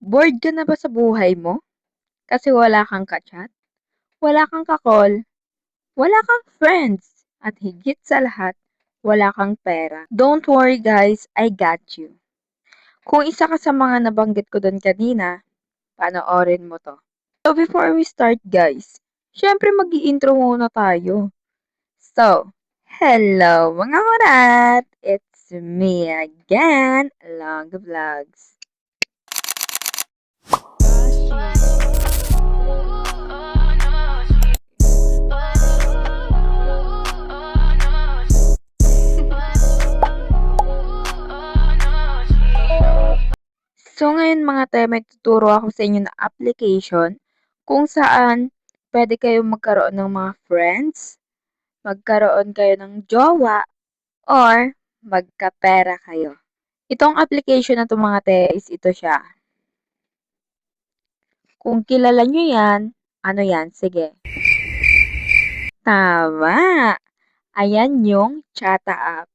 Bored ka na ba sa buhay mo? Kasi wala kang ka-chat, wala kang ka-call, wala kang friends, at higit sa lahat, wala kang pera. Don't worry guys, I got you. Kung isa ka sa mga nabanggit ko doon kanina, panoorin mo to. So before we start guys, syempre mag-i-intro muna tayo. So, hello mga kurat! It's me again, Along the Vlogs. So ngayon mga te, may tuturo ako sa inyo na application kung saan pwede kayong magkaroon ng mga friends, magkaroon kayo ng jowa, or magkapera kayo. Itong application na to mga te is ito siya. Kung kilala nyo yan, ano yan? Sige. Tama! Ayan yung Chata app.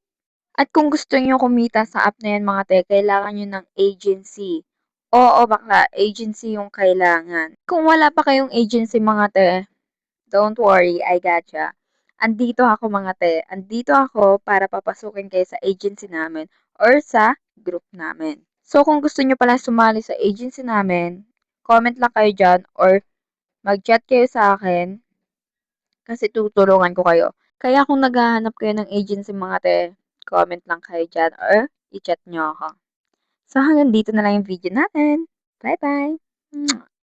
At kung gusto niyo kumita sa app na yan mga te, kailangan niyo ng agency. Oo, bakla, agency yung kailangan. Kung wala pa kayong agency mga te, don't worry, I gotcha. Andito ako mga te, andito ako para papasukin kayo sa agency namin or sa group namin. So kung gusto niyo pala sumali sa agency namin, comment lang kayo dyan or mag-chat kayo sa akin kasi tutulungan ko kayo. Kaya kung naghahanap kayo ng agency mga te, comment lang kayo dyan or i-chat nyo ako. So hanggang dito na lang yung video natin. Bye-bye!